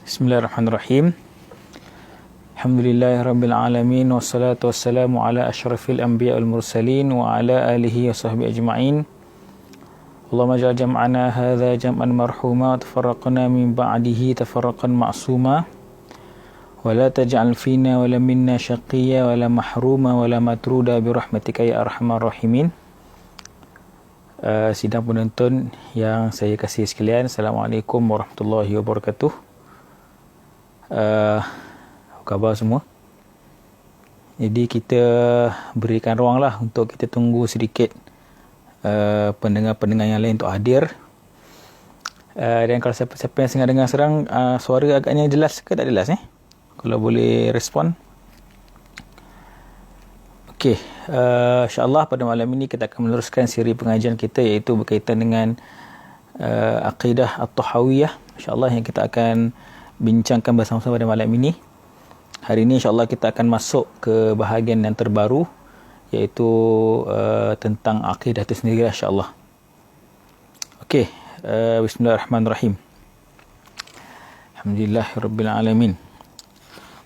Bismillahirrahmanirrahim. Alhamdulillahirabbil alamin wassalatu wassalamu ala asyrafil anbiya wal mursalin wa ala alihi wa sahbihi ajma'in. Allahumma ja'al jam'ana hadza jam'an marhuma wa tafarraqna min ba'dihi tafarraqan ma'suma wa la taj'al fina wa la minna shaqiyya wa la mahruma wa la matruda bi rahmatika ya arhamar rahimin. Sidang penonton yang saya kasih sekalian, Assalamualaikum warahmatullahi wabarakatuh. Apa khabar semua? Jadi kita berikan ruang lah untuk kita tunggu sedikit pendengar-pendengar yang lain untuk hadir. Dan kalau siapa-siapa yang sedang dengar sekarang, suara agaknya jelas ke tak jelas Kalau boleh respon. Okey, insyaAllah pada malam ini kita akan meneruskan siri pengajian kita, iaitu berkaitan dengan Aqidah At-Tahawiyah, insyaAllah, yang kita akan bincangkan bersama-sama pada malam ini. Hari ini insyaAllah kita akan masuk ke bahagian yang terbaru, iaitu tentang akidah itu sendiri, insyaAllah. Okey, bismillahirrahmanirrahim. Alhamdulillahirrabbilalamin.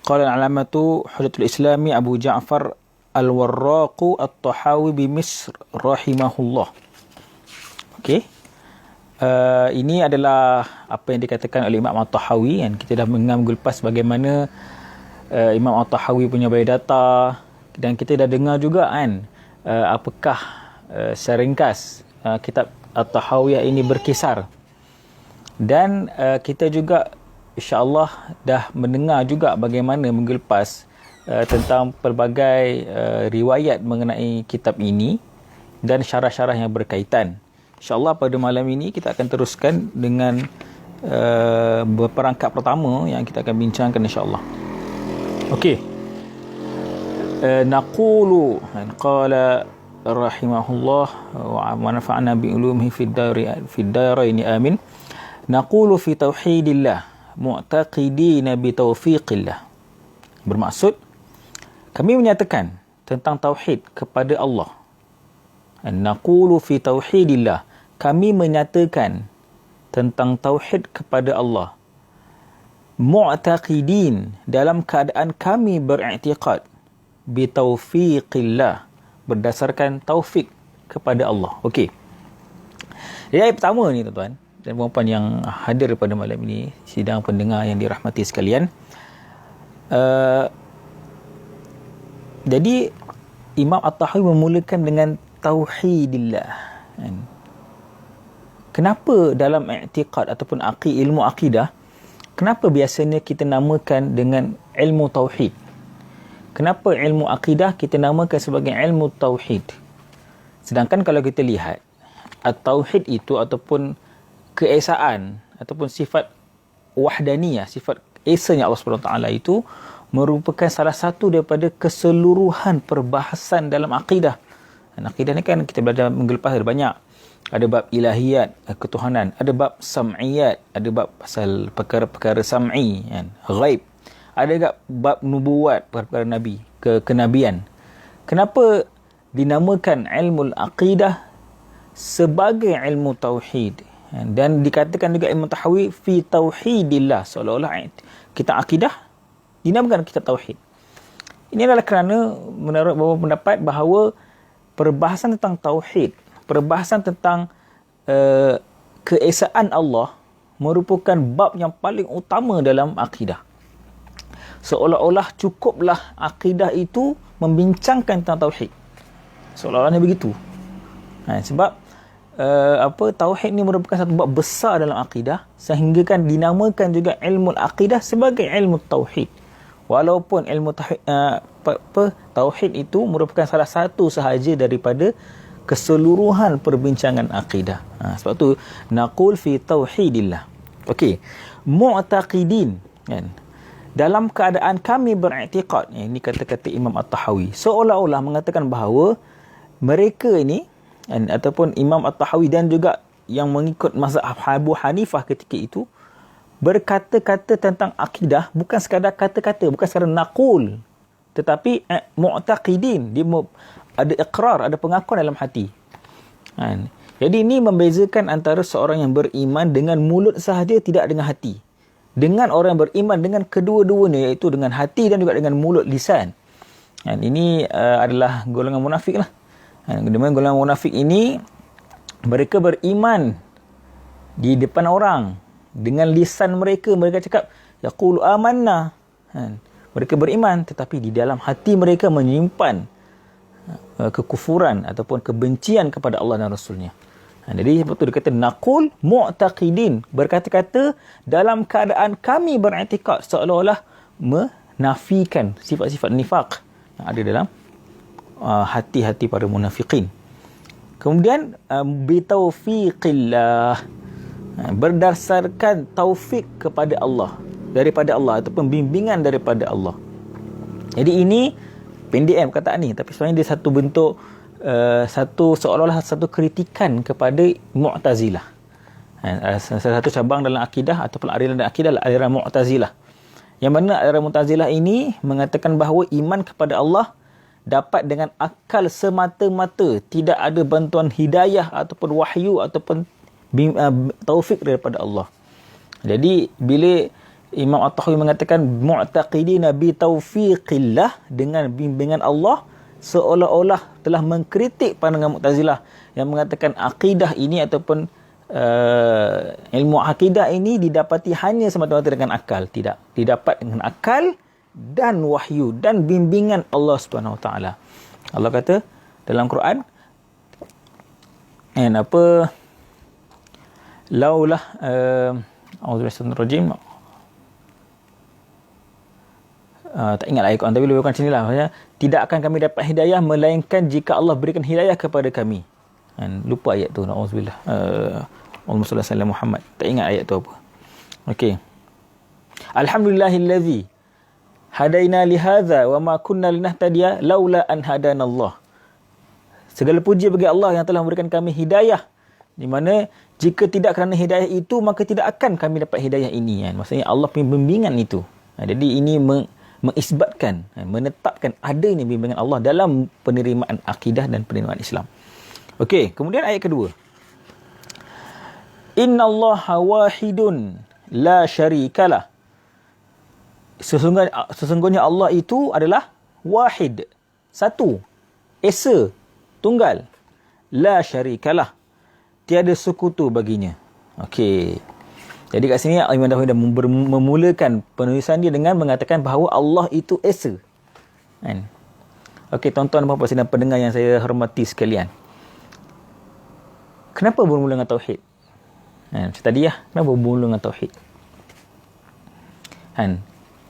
Qala al-alamatu Hujjatul Islami Abu Ja'far Al-Warraqu At-Tahawi bi Misr rahimahullah. Okey. Ini adalah apa yang dikatakan oleh Imam At-Tahawi, kan. Kita dah mengambil lepas bagaimana Imam At-Tahawi punya biodata, dan kita dah dengar juga kan apakah secara ringkas kitab At-Tahawiyah ini berkisar. Dan kita juga insya-Allah dah mendengar juga bagaimana minggu lepas tentang pelbagai riwayat mengenai kitab ini dan syarah-syarah yang berkaitan. InsyaAllah pada malam ini kita akan teruskan dengan perangkat pertama yang kita akan bincangkan, insyaAllah. Okey. Naqulu, qala rahimahullah wa nafa'na bi ulumihi fid darain amin. Naqulu fi tauhidillah mu'taqidina bi taufiqillah. Bermaksud, kami menyatakan tentang tauhid kepada Allah. Naqulu fi tauhidillah, kami menyatakan tentang tauhid kepada Allah. Mu'taqidin, dalam keadaan kami beriktikad, bi taufiqillah, berdasarkan taufik kepada Allah. Okey. Jadi ayat pertama ni, tuan-tuan dan puan-puan yang hadir pada malam ini, sidang pendengar yang dirahmati sekalian. Jadi Imam At-Tahawi memulakan dengan tauhidillah. Kenapa dalam i'tiqad ataupun ilmu akidah, kenapa biasanya kita namakan dengan ilmu tauhid? Kenapa ilmu akidah kita namakan sebagai ilmu tauhid? Sedangkan kalau kita lihat at-tauhid itu ataupun keesaan ataupun sifat wahdaniyah, sifat esanya Allah SWT itu merupakan salah satu daripada keseluruhan perbahasan dalam akidah. Dan akidah ni kan kita belajar minggu lepas ada banyak. Ada bab ilahiyat, ketuhanan, ada bab sam'iyat, ada bab pasal perkara-perkara sam'i, kan, ghaib. Ada juga bab nubuat, perkara nabi, kenabian. Kenapa dinamakan ilmu akidah sebagai ilmu tauhid? Dan dikatakan juga Imam Tahawi fi tauhidillah, seolah-olah kita akidah dinamakan kitab tauhid. Ini adalah kerana menurut beberapa pendapat bahawa perbahasan tentang tauhid, perbahasan tentang keesaan Allah merupakan bab yang paling utama dalam akidah. Seolah-olah cukuplah akidah itu membincangkan tentang tauhid. Seolah-olahnya begitu. Sebab tauhid ni merupakan satu bab besar dalam akidah, sehingga kan dinamakan juga ilmu akidah sebagai ilmu tauhid. Walaupun ilmu tauhid itu merupakan salah satu sahaja daripada keseluruhan perbincangan akidah. Sebab tu naqul fi tauhidillah. Okey. Mu'taqidin, kan. Dalam keadaan kami beriktikad. Ini kata-kata Imam At-Tahawi. Seolah-olah mengatakan bahawa mereka ini, kan, ataupun Imam At-Tahawi dan juga yang mengikut mazhab Abu Hanifah ketika itu, berkata-kata tentang akidah bukan sekadar kata-kata, bukan sekadar naqul, tetapi mu'taqidin. Dia ada iqrar, ada pengakuan dalam hati. Jadi ini membezakan antara seorang yang beriman dengan mulut sahaja, tidak dengan hati. dengan orang yang beriman dengan kedua-duanya, iaitu dengan hati dan juga dengan mulut lisan. Ini adalah golongan munafik lah. Dengan golongan munafik ini, mereka beriman di depan orang. Dengan lisan mereka, mereka cakap, yaqulu amanna. Mereka beriman, tetapi di dalam hati mereka menyimpan kekufuran ataupun kebencian kepada Allah dan Rasulnya. Jadi sebab tu dia kata naqul mu'taqidin, berkata-kata dalam keadaan kami beriktikad, seolah-olah menafikan sifat-sifat nifaq yang ada dalam hati-hati para munafiqin. Kemudian bitaufiqillah, berdasarkan taufik kepada Allah, daripada Allah ataupun bimbingan daripada Allah. Jadi ini pendek perkataan ni, tapi sebenarnya dia satu bentuk seolah-olah satu kritikan kepada Mu'tazilah. Salah satu cabang dalam akidah ataupun aliran akidah adalah aliran Mu'tazilah. Yang mana aliran Mu'tazilah ini mengatakan bahawa iman kepada Allah dapat dengan akal semata-mata, tidak ada bantuan hidayah ataupun wahyu ataupun taufik daripada Allah. Jadi bila Imam At-Tahawi mengatakan mu'taqidina bi taufiqillah, dengan bimbingan Allah, seolah-olah telah mengkritik pandangan Mu'tazilah yang mengatakan akidah ini ataupun ilmu akidah ini didapati hanya semata-mata dengan akal. Tidak, didapat dengan akal dan wahyu dan bimbingan Allah Subhanahu Wa Taala. Allah kata dalam Quran, laulah auzubillahi tak ingat ayat Quran, tapi lebih kurang macam inilah. Maksudnya, tidak akan kami dapat hidayah melainkan jika Allah berikan hidayah kepada kami. Lupa ayat tu. Na'udzubillah. Allahumma salli ala Muhammad. Tak ingat ayat tu apa. Okey. Alhamdulillahillazi hadaina lihadza wa ma kunna linahtadiya laula an hadanallah. Segala puji bagi Allah yang telah memberikan kami hidayah, di mana jika tidak kerana hidayah itu, maka tidak akan kami dapat hidayah ini. Maksudnya Allah punya bimbingan itu. Jadi ini mengisbatkan, menetapkan adanya bimbingan Allah dalam penerimaan akidah dan penerimaan Islam. Okey, kemudian ayat kedua. Innallaha wahidun la syarikalah. Sesungguhnya Allah itu adalah wahid, satu, esa, tunggal. La syarikalah, tiada sekutu baginya. Okey. Jadi kat sini Imam Nawawi dah memulakan penulisan dia dengan mengatakan bahawa Allah itu esa. Okey, tuan-tuan dan puan-puan sidang pendengar yang saya hormati sekalian. Kenapa bermula dengan tauhid? Macam tadi kenapa bermula dengan tauhid?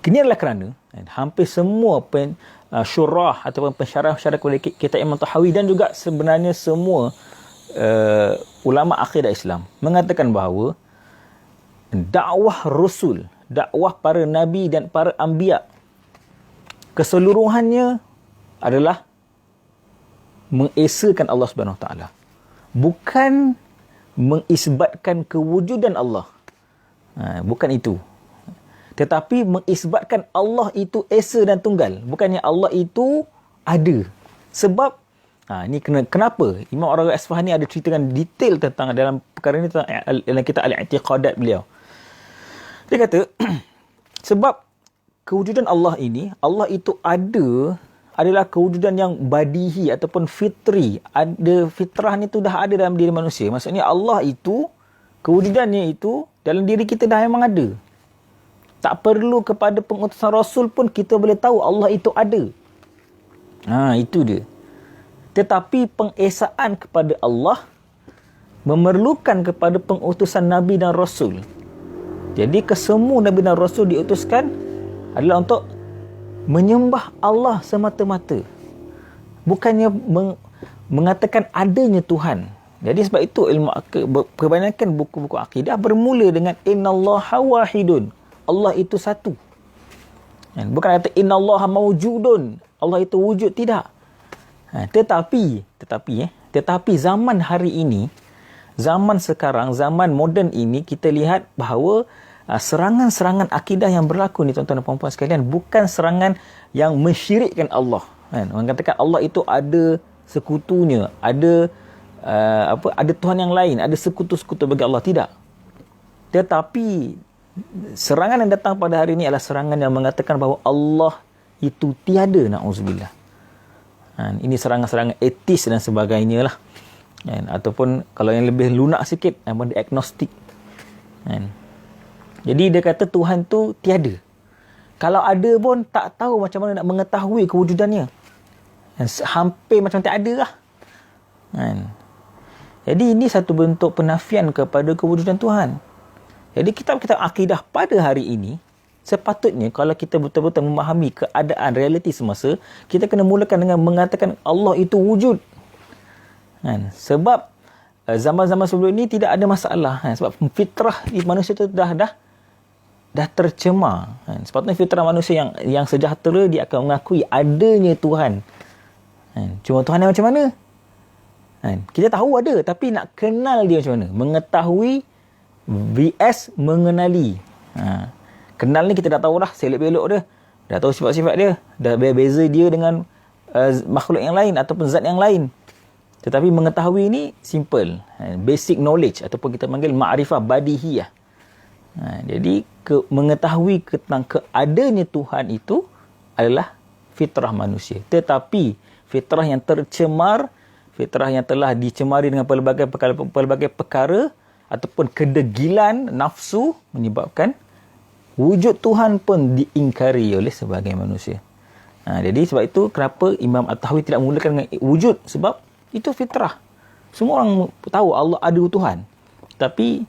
Ini adalah kerana hampir semua syurah ataupun pensyarah-pensyarah kitab Imam Tahawi dan juga sebenarnya semua ulama akidah Islam mengatakan bahawa dakwah Rasul, dakwah para Nabi dan para Anbiya, keseluruhannya adalah mengesakan Allah Subhanahu Wa Taala. Bukan mengisbatkan kewujudan Allah. Bukan itu. Tetapi mengisbatkan Allah itu esa dan tunggal. Bukannya Allah itu ada. Sebab, ini kenapa? Imam Ar-Asfahani ada ceritakan detail tentang dalam perkara ini, dalam kitab Al-I'tiqadat beliau. Dia kata, sebab kewujudan Allah ini, Allah itu adalah kewujudan yang badihi ataupun fitri. Ada fitrah ni tu dah ada dalam diri manusia. Maksudnya Allah itu, kewujudannya itu dalam diri kita dah memang ada. Tak perlu kepada pengutusan Rasul pun kita boleh tahu Allah itu ada. Itu dia. Tetapi pengesaan kepada Allah memerlukan kepada pengutusan Nabi dan Rasul. Jadi kesemua Nabi dan Rasul diutuskan adalah untuk menyembah Allah semata-mata. Bukannya mengatakan adanya Tuhan. Jadi sebab itu kebanyakan buku-buku akidah bermula dengan innallaha wahidun. Allah itu satu. Bukan kata innallaha mawjudun. Allah itu wujud, tidak. Tetapi zaman hari ini, zaman sekarang, zaman moden ini, kita lihat bahawa serangan-serangan akidah yang berlaku ni tuan-tuan dan puan-puan sekalian bukan serangan yang mensyirikkan Allah. Orang katakan Allah itu ada sekutunya, ada Tuhan yang lain, ada sekutu-sekutu bagi Allah. Tidak. Tetapi Serangan yang datang pada hari ini adalah serangan yang mengatakan bahawa Allah itu tiada, na'udzubillah. Ini serangan-serangan etis dan sebagainya lah. Ataupun kalau yang lebih lunak sikit, nama dia agnostik. Jadi dia kata Tuhan tu tiada. Kalau ada pun tak tahu macam mana nak mengetahui kewujudannya. Hampir macam tak ada lah. Jadi ini satu bentuk penafian kepada kewujudan Tuhan. Jadi kitab-kitab akidah pada hari ini, sepatutnya kalau kita betul-betul memahami keadaan realiti semasa, kita kena mulakan dengan mengatakan Allah itu wujud. Sebab zaman-zaman sebelum ini tidak ada masalah. Sebab fitrah manusia itu dah tercemar. Sepatutnya fitrah manusia yang sejahtera, dia akan mengakui adanya Tuhan. Cuma Tuhan yang macam mana? Kita tahu ada, tapi nak kenal dia macam mana? Mengetahui vs mengenali. Kenal ni kita dah tahu dah selok-belok dia. Dah tahu sifat-sifat dia. Dah beza dia dengan makhluk yang lain ataupun zat yang lain. Tetapi mengetahui ni simple. Basic knowledge ataupun kita panggil ma'rifah badihiyah. Jadi mengetahui tentang keadanya Tuhan itu adalah fitrah manusia. Tetapi fitrah yang tercemar, fitrah yang telah dicemari dengan pelbagai perkara ataupun kedegilan nafsu menyebabkan wujud Tuhan pun diingkari oleh sebagai manusia. Jadi sebab itu kenapa Imam At-Tahawi tidak memulakan dengan wujud, sebab itu fitrah. Semua orang tahu Allah ada Tuhan. Tapi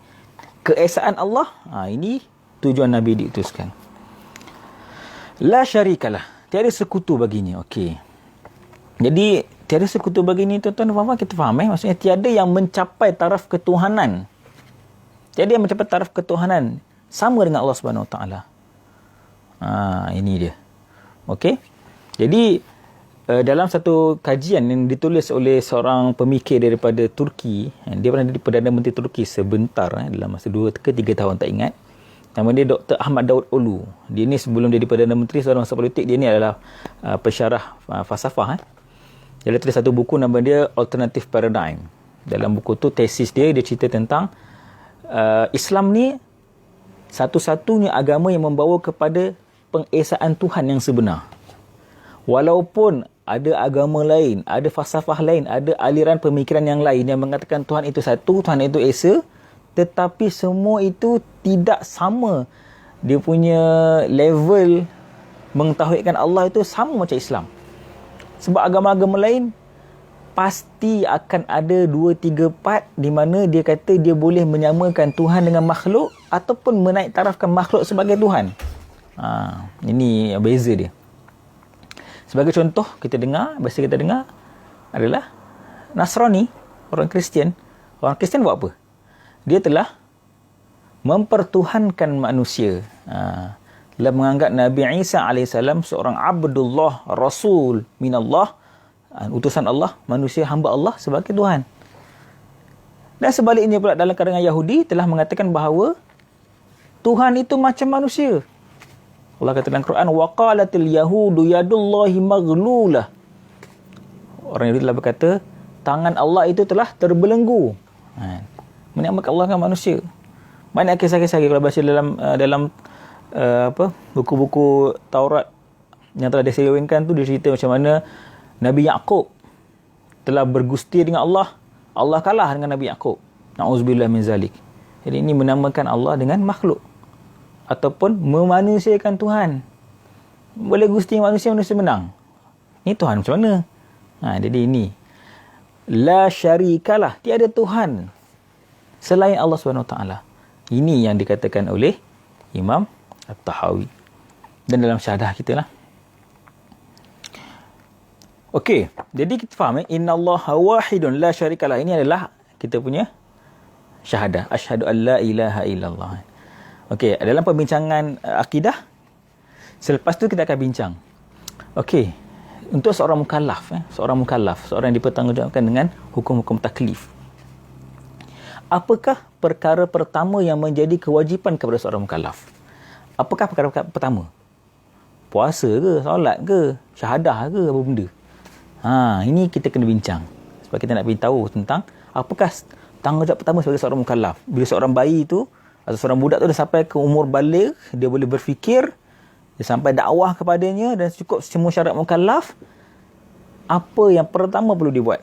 keesaan Allah, ini tujuan Nabi diutuskan. La syarikalah, tiada sekutu baginya. Okey. Jadi tiada sekutu baginya, tuan-tuan, kita faham maksudnya tiada yang mencapai taraf ketuhanan. Tiada yang mencapai taraf ketuhanan sama dengan Allah Subhanahu Wa Taala. Ini dia. Okey. Jadi dalam satu kajian yang ditulis oleh seorang pemikir daripada Turki, dia pernah jadi Perdana Menteri Turki sebentar, dalam masa 2 ke 3 tahun, tak ingat. Nama dia Dr. Ahmad Daud Olu. Dia ni sebelum jadi Perdana Menteri, seorang masa politik, dia ni adalah pensyarah falsafah. Dia tulis satu buku nama dia Alternative Paradigm. Dalam buku tu tesis dia cerita tentang Islam ni satu-satunya agama yang membawa kepada pengesaan Tuhan yang sebenar. Walaupun ada agama lain, ada falsafah lain, ada aliran pemikiran yang lain yang mengatakan Tuhan itu satu, Tuhan itu esa, tetapi semua itu tidak sama. Dia punya level mengtauhidkan Allah itu sama macam Islam. Sebab agama-agama lain pasti akan ada 2-3 part di mana dia kata dia boleh menyamakan Tuhan dengan makhluk ataupun menaik tarafkan makhluk sebagai Tuhan. Ini beza dia. Sebagai contoh, biasa kita dengar adalah Nasrani, orang Kristian. Orang Kristian buat apa? Dia telah mempertuhankan manusia. Telah menganggap Nabi Isa AS seorang Abdullah, Rasul minallah, utusan Allah, manusia, hamba Allah sebagai Tuhan. Dan sebaliknya pula dalam kalangan Yahudi telah mengatakan bahawa Tuhan itu macam manusia. Allah kata dalam Quran, waqalatil yahudu yadullahi maghlulah. Orang Yahudi telah berkata tangan Allah itu telah terbelenggu. Menyamakan Allah dengan manusia. Banyak kisah-kisah kalau baca dalam buku-buku Taurat yang telah disewengkan tu, dia cerita macam mana Nabi Yaqub telah bergusti dengan Allah. Allah kalah dengan Nabi Yaqub. Na'udzubillah min zalik. Jadi ini menamakan Allah dengan makhluk ataupun memanusiakan Tuhan. Boleh gusti manusia menang. Ini Tuhan macam mana? Jadi ini la syarikalah, tiada Tuhan selain Allah SWT. Ini yang dikatakan oleh Imam At-Tahawi dan dalam syahadah kita lah. Okey, jadi kita faham innallaha wahidun la syarikalah. Ini adalah kita punya syahadah, asyhadu an la ilaha illallah. Okey, dalam perbincangan akidah selepas tu kita akan bincang. Okey, untuk seorang mukallaf, seorang yang dipertanggungjawabkan dengan hukum-hukum taklif. Apakah perkara pertama yang menjadi kewajipan kepada seorang mukallaf? Apakah perkara pertama? Puasa ke, solat ke, syahadah ke, apa benda? Ini kita kena bincang. Sebab kita nak beritahu tentang apakah tanggungjawab pertama sebagai seorang mukallaf. Bila seorang bayi itu atau seorang budak tu dah sampai ke umur baligh, dia boleh berfikir, dia sampai dakwah kepadanya dan cukup semua syarat mukallaf, apa yang pertama perlu dibuat?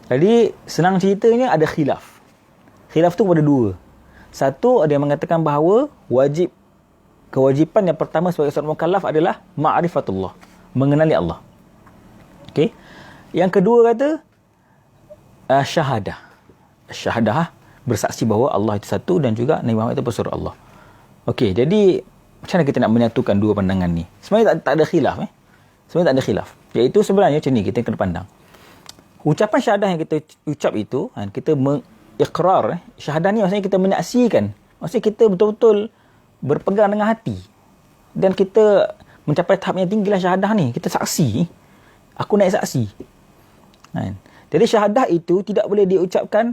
Jadi senang ceritanya ada khilaf. Khilaf tu pada dua. Satu, ada yang mengatakan bahawa kewajipan yang pertama sebagai seorang mukallaf adalah ma'rifatullah, mengenali Allah. Okey. Yang kedua kata syahadah. Syahadah, bersaksi bahawa Allah itu satu dan juga Nabi Muhammad itu pesuruh Allah. Okey, jadi macam mana kita nak menyatukan dua pandangan ni? Sebenarnya tak ada khilaf. Sebenarnya tak ada khilaf. Iaitu sebenarnya macam ni, kita kena pandang. Ucapan syahadah yang kita ucap itu, kita mengiqrar. Syahadah ni maksudnya kita menyaksikan. Maksudnya kita betul-betul berpegang dengan hati. Dan kita mencapai tahap yang tinggilah syahadah ni. Kita saksi. Aku naik saksi. Jadi syahadah itu tidak boleh diucapkan.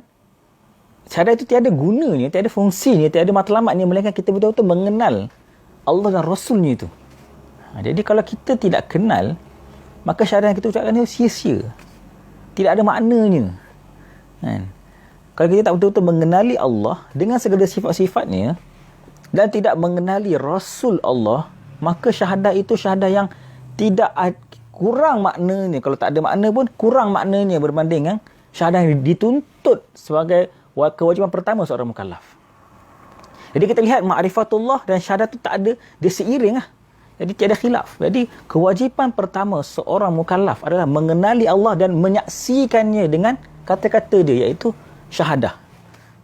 Syahadah itu tiada gunanya, tiada fungsinya, tiada matlamatnya, melainkan kita betul-betul mengenal Allah dan Rasulnya itu. Jadi kalau kita tidak kenal, maka syahadah yang kita ucapkan itu sia-sia. Tidak ada maknanya. Kalau kita tak betul-betul mengenali Allah dengan segala sifat-sifatnya dan tidak mengenali Rasul Allah, maka syahadah itu syahadah yang tidak kurang maknanya. Kalau tak ada makna pun kurang maknanya berbanding dengan syahadah yang dituntut sebagai kewajipan pertama seorang mukallaf. Jadi kita lihat ma'rifatullah dan syahadah itu tak ada, dia seiring lah. Jadi tiada khilaf. Jadi kewajipan pertama seorang mukallaf adalah mengenali Allah dan menyaksikannya dengan kata-kata dia, iaitu syahadah.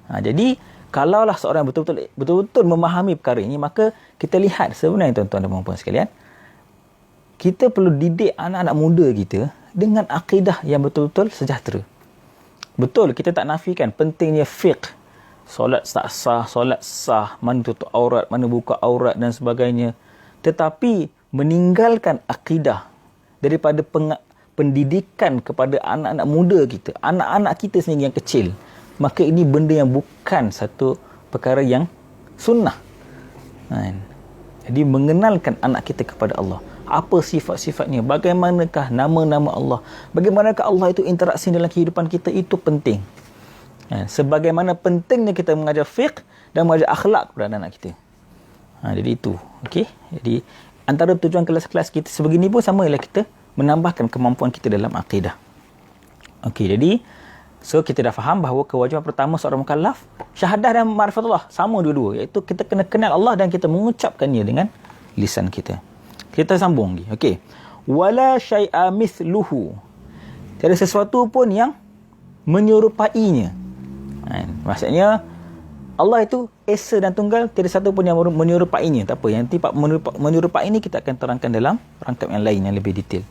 Jadi kalaulah seorang betul-betul memahami perkara ini, maka kita lihat sebenarnya tuan-tuan dan puan-puan sekalian, kita perlu didik anak-anak muda kita dengan akidah yang betul-betul sejahtera. Betul, kita tak nafikan pentingnya fiqh. Solat tak sah, solat sah, mana tutup aurat, mana buka aurat dan sebagainya. Tetapi meninggalkan akidah daripada pendidikan kepada anak-anak muda kita, anak-anak kita sendiri yang kecil, maka ini benda yang bukan satu perkara yang sunnah. Jadi mengenalkan anak kita kepada Allah. Apa sifat-sifatnya, bagaimanakah nama-nama Allah, bagaimanakah Allah itu interaksi dalam kehidupan kita, itu penting. Sebagaimana pentingnya kita mengajar fiqh dan mengajar akhlak kepada anak kita. Jadi itu. Okey. Jadi antara tujuan kelas-kelas kita sebegini pun sama, ialah kita menambahkan kemampuan kita dalam akidah. Okey, jadi so kita dah faham bahawa kewajipan pertama seorang mukallaf syahadah dan ma'rifatullah, sama dua-dua, iaitu kita kena kenal Allah dan kita mengucapkannya dengan lisan kita. Kita sambung lagi. Okey. Wala syai'a mithluhu. Tiada sesuatu pun yang menyerupainya. Maksudnya Allah itu esa dan tunggal, tiada satu pun yang menyerupainya. Tak apa, yang tiap menyerupai ini kita akan terangkan dalam rangkap yang lain yang lebih detail.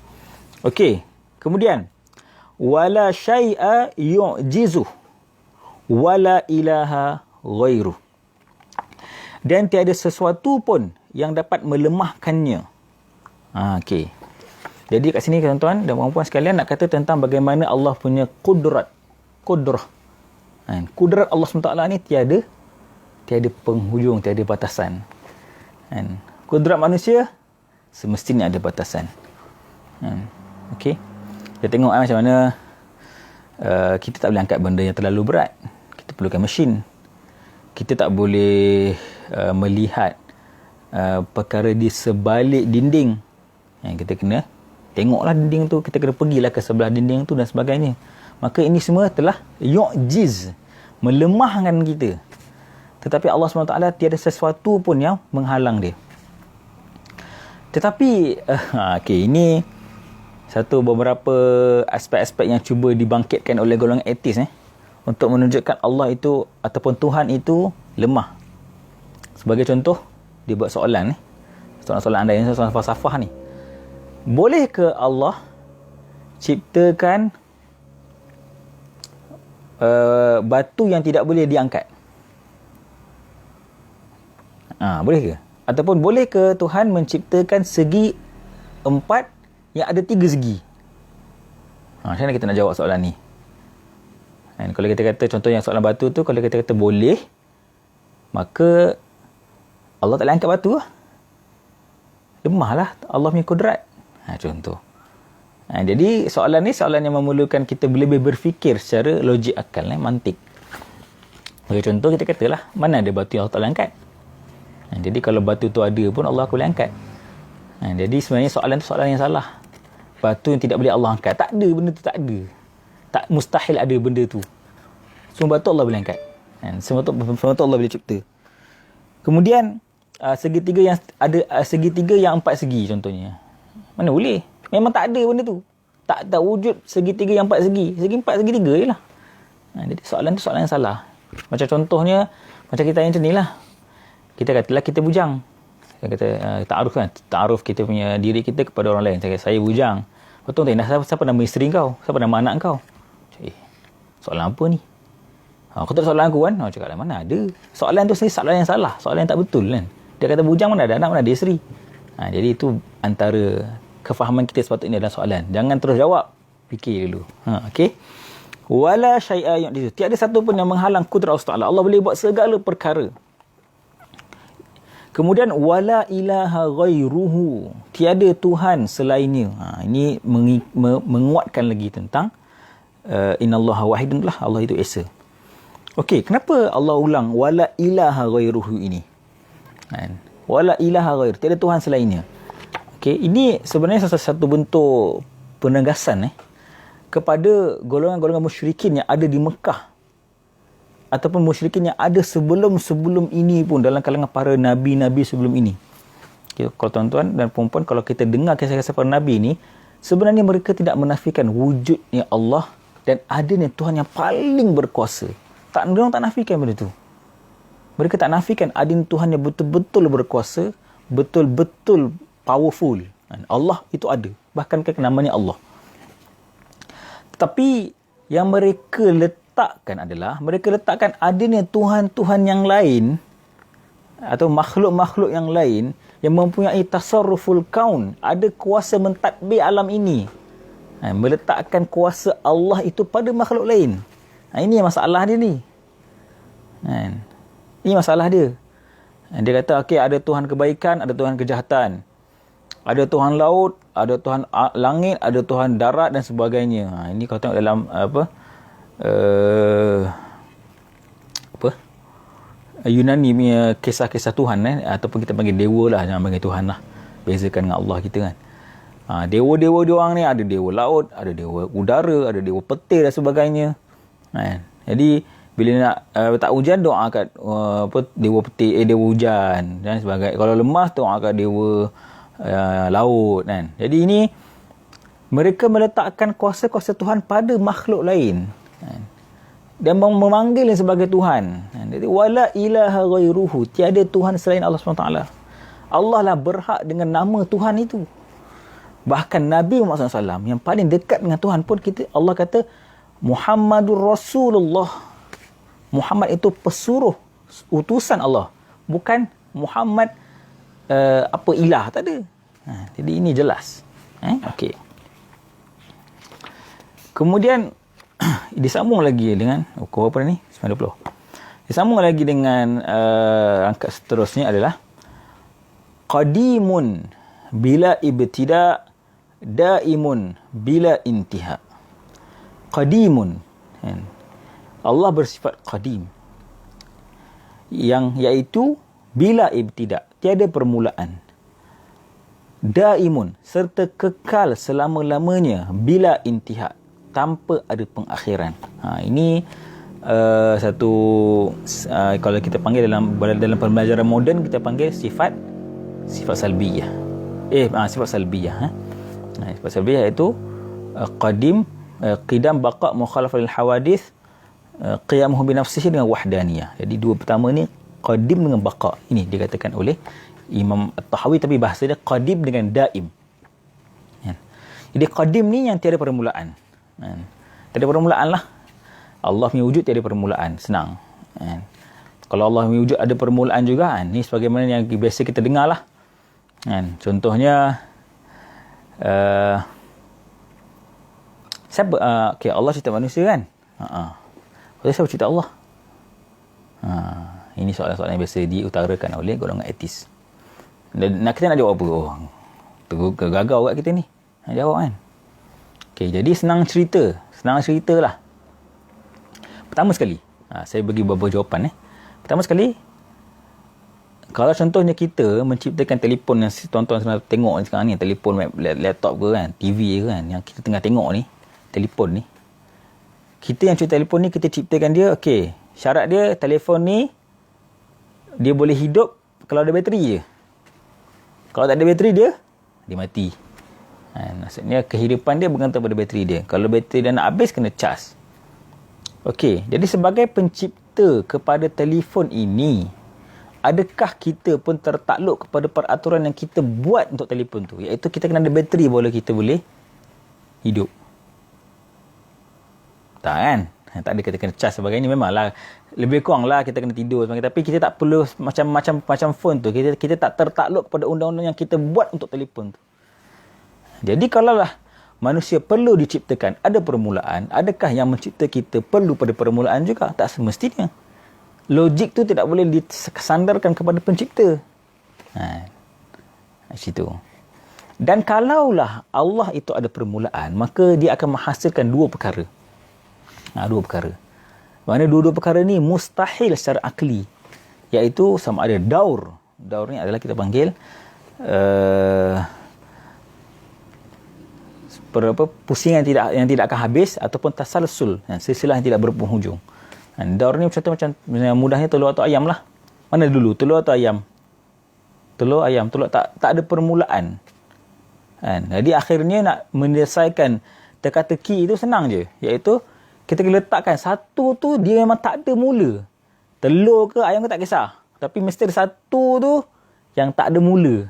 Okey. Kemudian wala syai'a yu'jizuh wala ilaha ghairuh. Dan tiada sesuatu pun yang dapat melemahkannya. Okey. Jadi kat sini tuan-tuan dan puan-puan sekalian nak kata tentang bagaimana Allah punya kudrah. Kudrat Allah SWT ni tiada penghujung, tiada batasan. Kudrat manusia semestinya ada batasan. Okey. Kita tengok macam mana kita tak boleh angkat benda yang terlalu berat. Kita perlukan mesin. Kita tak boleh melihat perkara di sebalik dinding. Kita kena tengoklah dinding tu, kita kena pergilah ke sebelah dinding tu dan sebagainya. Maka ini semua telah yu'jiz, melemahkan kita. Tetapi Allah SWT tiada sesuatu pun yang menghalang dia. Tetapi okey, ini satu beberapa aspek-aspek yang cuba dibangkitkan oleh golongan etis untuk menunjukkan Allah itu ataupun Tuhan itu lemah. Sebagai contoh, dia buat soalan soalan anda yang soalan falsafah ni. Boleh ke Allah ciptakan batu yang tidak boleh diangkat? Boleh ke? Ataupun boleh ke Tuhan menciptakan segi 4 yang ada 3 segi? Macam mana kita nak jawab soalan ni? Kalau kita kata contoh yang soalan batu tu, kalau kita kata boleh, maka Allah tak boleh angkat batu lah. Lemahlah Allah punya kudrat. Contoh. Jadi soalan ni soalan yang memerlukan kita lebih berfikir secara logik akal, mantik. Bagi contoh kita katalah, mana ada batu yang Allah Ta'ala angkat? Jadi kalau batu tu ada pun Allah boleh angkat. Jadi sebenarnya soalan tu soalan yang salah. Batu yang tidak boleh Allah angkat, tak ada benda tu, tak ada. Tak mustahil ada benda tu. Semua batu Allah boleh angkat. Semua batu Allah boleh cipta. Kemudian segitiga yang ada segitiga yang 4 segi contohnya. Mana boleh? Memang tak ada benda tu. Tak wujud segitiga yang 4 segi. Segi 4, segi 3 je lah. Jadi soalan tu soalan yang salah. Macam contohnya, macam kita macam ni lah. Kita katalah kita bujang. Kita kata ta'aruf kan. Ta'aruf kita punya diri kita kepada orang lain. Saya bujang. Betul tak? Siapa nama isteri kau? Siapa nama anak kau? Soalan apa ni? Kau tak soalan aku kan? Cakap lah, mana ada. Soalan tu soalan yang salah. Soalan yang tak betul kan. Dia kata bujang mana ada anak, mana ada isteri. Jadi itu antara kefahaman kita sepatutnya dalam soalan. Jangan terus jawab. Fikir dulu. Okey. Wala syai'a yu'jizu. Tiada satu pun yang menghalang kudrat Allah Ta'ala. Allah boleh buat segala perkara. Kemudian wala ilaha ghairuhu. Tiada Tuhan selainnya. Ini menguatkan lagi tentang innallaha wahidun lah. Allah itu esa. Okey, kenapa Allah ulang wala ilaha ghairuhu ini? Wala ilaha ghairuhu. Tiada Tuhan selainnya. Okey, ini sebenarnya satu bentuk penegasan kepada golongan-golongan musyrikin yang ada di Mekah ataupun musyrikin yang ada sebelum ini pun dalam kalangan para nabi-nabi sebelum ini. Okay, kalau tuan-tuan dan puan-puan, kalau kita dengar kisah-kisah para nabi ni, sebenarnya mereka tidak menafikan wujudnya Allah dan adanya Tuhan yang paling berkuasa. Mereka tak nafikan benda tu. Mereka tak nafikan adanya Tuhan yang betul-betul berkuasa, betul-betul powerful. Allah itu ada. Bahkan namanya Allah. Tetapi yang mereka letakkan adalah, mereka letakkan adanya Tuhan-Tuhan yang lain atau makhluk-makhluk yang lain yang mempunyai tasarruful kaun, ada kuasa mentadbir alam ini. Meletakkan kuasa Allah itu pada makhluk lain. Ini masalah dia ni. Ini masalah dia. Dia kata, okey, ada Tuhan kebaikan, ada Tuhan kejahatan. Ada Tuhan laut, ada Tuhan langit, ada Tuhan darat dan sebagainya. Ini kau tengok dalam Yunani punya kisah-kisah Tuhan ataupun kita panggil dewa lah, jangan panggil Tuhan lah. Bezakan dengan Allah kita kan. Dewa-dewa diorang ni ada dewa laut, ada dewa udara, ada dewa petir dan sebagainya. Jadi bila nak tak hujan, doa kat dewa petir, dewa hujan dan sebagainya. Kalau lemas, doa kat dewa laut kan. Jadi ini mereka meletakkan kuasa-kuasa Tuhan pada makhluk lain dan memanggilnya sebagai Tuhan. Jadi wala ilaha ghairuhu, tiada Tuhan selain Allah SWT. Allah lah berhak dengan nama Tuhan itu. Bahkan Nabi Muhammad SAW yang paling dekat dengan Tuhan pun Allah kata Muhammadur Rasulullah. Muhammad itu pesuruh, utusan Allah, bukan Muhammad ilah, tak ada. Jadi ini jelas. Okey. Kemudian disambung lagi dengan ukur apa ni? 90. Disambung lagi dengan rangkaian seterusnya adalah qadimun bila ibtida, daimun bila intiha. Qadimun. Allah bersifat qadim, yang iaitu bila ibtida, tiada permulaan. Daimun, serta kekal selama-lamanya, bila intihad, tanpa ada pengakhiran. Ini satu kalau kita panggil dalam pembelajaran moden, kita panggil sifat salbiyah. Sifat salbiyah. Sifat salbiyah iaitu qadim, qidam, baqa, mukhalafah lil hawadith, qiyamuhu bi nafsihi dengan wahdaniyah. Jadi dua pertama ni qadim dengan baqa. Ini dikatakan oleh Imam At-Tahawi, tapi bahasa dia qadim dengan daim. Jadi qadim ni yang tiada permulaan. Tiada permulaan lah. Allah punya wujud tiada permulaan. Senang. Kalau Allah punya wujud ada permulaan juga, ni sebagaimana yang biasa kita dengar lah. Contohnya siapa? Okay, Allah cipta manusia kan? Siapa cipta Allah? Ini soalan-soalan yang biasa diutarakan oleh golongan etis. Dan kita nak jawab apa? Gagal kat kita ni. Nak jawab kan? Okay, jadi senang cerita lah. Pertama sekali, Saya bagi beberapa jawapan. Pertama sekali, kalau contohnya kita menciptakan telefon yang tuan-tuan sedang tengok sekarang ni, telefon, laptop ke kan, TV ke kan, yang kita tengah tengok ni, telefon ni. Kita yang cipta telefon ni, kita ciptakan dia, okey, syarat dia, telefon ni, dia boleh hidup kalau ada bateri je. Kalau tak ada bateri dia mati. Maksudnya kehidupan dia bergantung pada bateri dia. Kalau bateri dia nak habis, kena cas. Okey, jadi sebagai pencipta kepada telefon ini, adakah kita pun tertakluk kepada peraturan yang kita buat untuk telefon tu? Iaitu kita kena ada bateri baru kita boleh hidup. Tak kan? Tak ada kita kena cas sebagainya. Memanglah lebih kurang lah kita kena tidur sebagainya. Tapi kita tak perlu macam phone tu. Kita tak tertakluk kepada undang-undang yang kita buat untuk telefon tu. Jadi kalaulah manusia perlu diciptakan, ada permulaan, adakah yang mencipta kita perlu pada permulaan juga? Tak semestinya. Logik tu tidak boleh disandarkan kepada pencipta. Situ. Dan kalaulah Allah itu ada permulaan, maka dia akan menghasilkan dua perkara. Dua perkara. Mana dua-dua perkara ni mustahil secara akli. Iaitu sama ada daur. Daur ni adalah kita panggil pusingan yang tidak akan habis, ataupun tasalsul, silsilah yang tidak berpenghujung. Daur ni macam mudahnya telur atau ayam lah. Mana dulu, telur atau ayam? Telur, ayam. Telur tak ada permulaan. Jadi akhirnya nak menyelesaikan teka-teki itu senang je. Iaitu kita letakkan satu tu dia memang tak ada mula. Telur ke ayam ke tak kisah. Tapi mesti ada satu tu yang tak ada mula.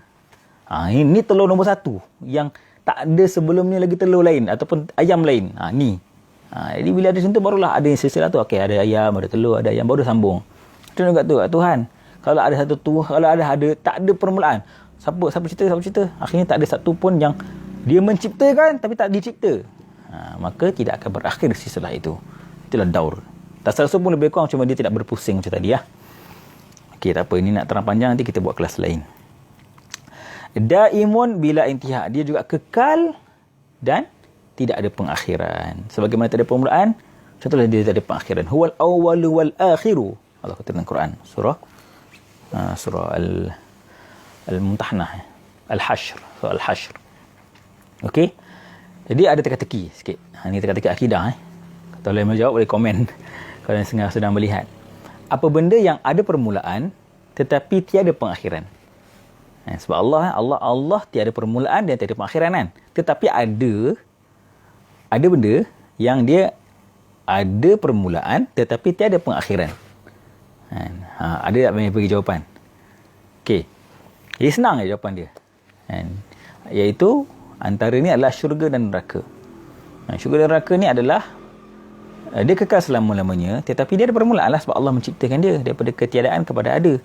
Ini telur nombor satu. Yang tak ada sebelum ni lagi telur lain ataupun ayam lain. Ni. Jadi bila ada macam tu, barulah ada silsilah tu. Okey, ada ayam, ada telur, ada ayam, baru sambung. Itu juga tu, Tuhan. Kalau ada satu tu, kalau ada tak ada permulaan. Siapa cerita. Akhirnya tak ada satu pun yang dia menciptakan tapi tak dicipta. Maka tidak akan berakhir silsilah itu. Itulah daur. Tasalsul pun lebih kurang, cuma dia tidak berpusing macam tadi. Okey, tak apa. Ini nak terang panjang, nanti kita buat kelas lain. Daimun bila intihak. Dia juga kekal dan tidak ada pengakhiran. Sebagaimana tak ada permulaan, contohnya dia tak ada pengakhiran. Huwal awwalu wal akhiru. Allah kata dalam Quran. Surah Al-Mumtahanah. Al-Hashr. Surah Al-Hashr. Okey. Jadi ada teka-teki sikit. Ini teka-teki akidah. Kalau yang menjawab boleh komen. Kalau yang sedang melihat. Apa benda yang ada permulaan tetapi tiada pengakhiran? Sebab Allah tiada permulaan dan tiada pengakhiran kan. Tetapi ada benda yang dia ada permulaan tetapi tiada pengakhiran. Ada tak yang bagi jawapan? Okey. Jadi senang je jawapan dia. Iaitu antara ni adalah syurga dan neraka. Syurga dan neraka ni adalah dia kekal selama-lamanya, tetapi dia ada permulaan lah sebab Allah menciptakan dia daripada ketiadaan kepada ada.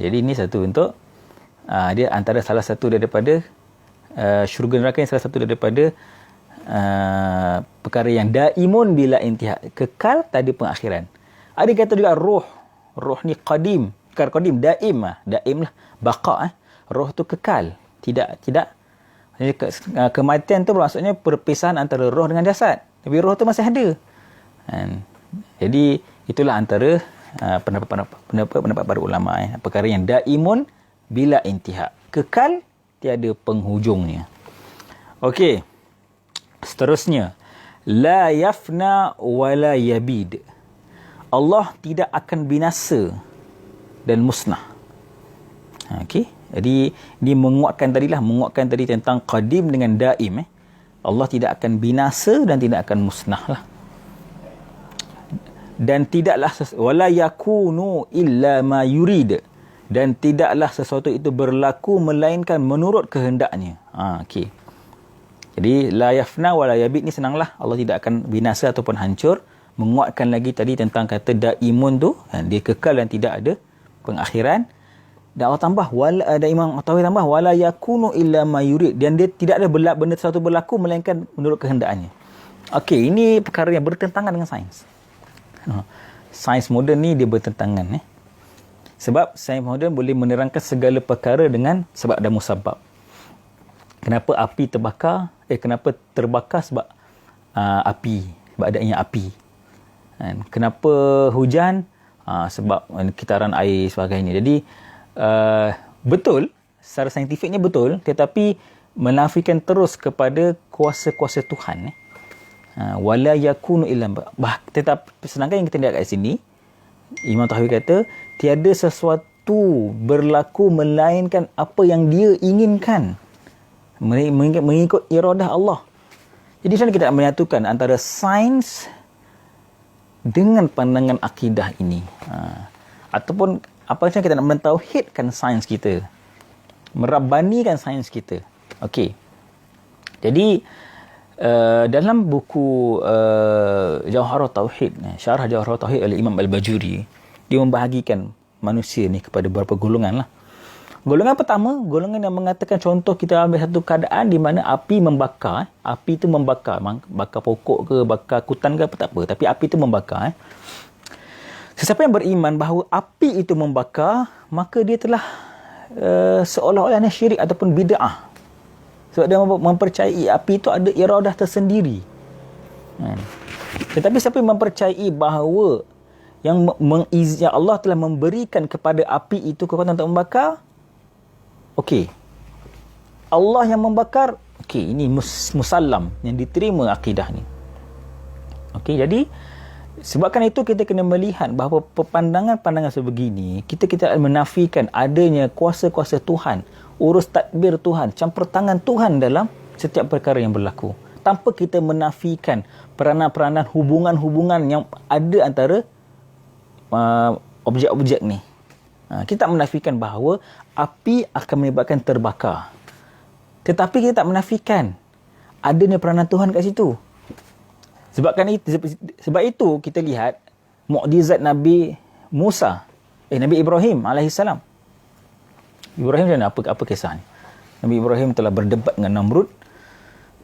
Jadi ini satu untuk dia antara salah satu daripada syurga dan neraka yang salah satu daripada perkara yang daimun bila intihak, kekal tak ada pengakhiran. Ada kata juga roh ni qadim, bukan qadim, daim lah, baqa. Roh tu kekal, tidak kematian tu bermaksudnya perpisahan antara roh dengan jasad, tapi roh tu masih ada. Jadi itulah antara pendapat para ulama, perkara yang daimun bila intihak, kekal tiada penghujungnya. Okey, seterusnya, la yafna wa la yabid. Allah tidak akan binasa dan musnah. Okey, jadi ini menguatkan tadi tentang qadim dengan daim. Allah tidak akan binasa dan tidak akan musnah lah. Dan tidaklah wala yakunu illa ma yurid, dan tidaklah sesuatu itu berlaku melainkan menurut kehendaknya. Okey. Jadi la yafna wala yabid ni senanglah, Allah tidak akan binasa ataupun hancur. Menguatkan lagi tadi tentang kata daimun tu, dia kekal dan tidak ada pengakhiran. Dan Allah tambah, ada Imam At-Tahawi tambah, wala yakunu illa ma yurid, dan dia tidak ada benda sesuatu berlaku melainkan menurut kehendaknya. Okey, ini perkara yang bertentangan dengan sains. Sains moden ni dia bertentangan. Sebab sains moden boleh menerangkan segala perkara dengan sebab dan musabab. Kenapa api terbakar? Kenapa terbakar sebab api, sebab adanya api. Kan? Kenapa hujan? Sebab kitaran air sebagainya. Jadi betul, secara saintifiknya betul, tetapi menafikan terus kepada kuasa-kuasa Tuhan. Wala yakunu illa tetapi sedangkan yang kita lihat kat sini, Imam Tahawi kata tiada sesuatu berlaku melainkan apa yang dia inginkan, mengikut iradah Allah. Jadi macam mana kita nak menyatukan antara sains dengan pandangan akidah ini, ataupun apa macam kita nak mentauhidkan sains kita, merabbanikan sains kita. Okey. Jadi dalam buku Jawharut Tauhid, Syarah Jawharut Tauhid oleh Imam Al-Bajuri, dia membahagikan manusia ni kepada beberapa golongan lah. Golongan pertama, golongan yang mengatakan, contoh kita ambil satu keadaan di mana api membakar. Api itu membakar, bakar pokok ke, bakar kutan ke apa, tak apa. Tapi api itu membakar. Sesiapa yang beriman bahawa api itu membakar, maka dia telah seolah-olahnya syirik ataupun bid'ah. Sebab dia mempercayai api itu ada iradah tersendiri. Tetapi siapa yang mempercayai bahawa yang Allah telah memberikan kepada api itu kekuatan untuk membakar, okey, Allah yang membakar, okey, ini musallam, yang diterima akidah ni. Okey, jadi sebabkan itu kita kena melihat bahawa pandangan-pandangan sebegini, kita menafikan adanya kuasa-kuasa Tuhan, urus tadbir Tuhan, campur tangan Tuhan dalam setiap perkara yang berlaku, tanpa kita menafikan peranan-peranan, hubungan-hubungan yang ada antara objek-objek ni. Kita tak menafikan bahawa api akan menyebabkan terbakar, tetapi kita tak menafikan adanya peranan Tuhan kat situ. Sebab itu kita lihat mukjizat Nabi Nabi Ibrahim alaihissalam. Ibrahim macam mana? Apa kisah ni? Nabi Ibrahim telah berdebat dengan Namrud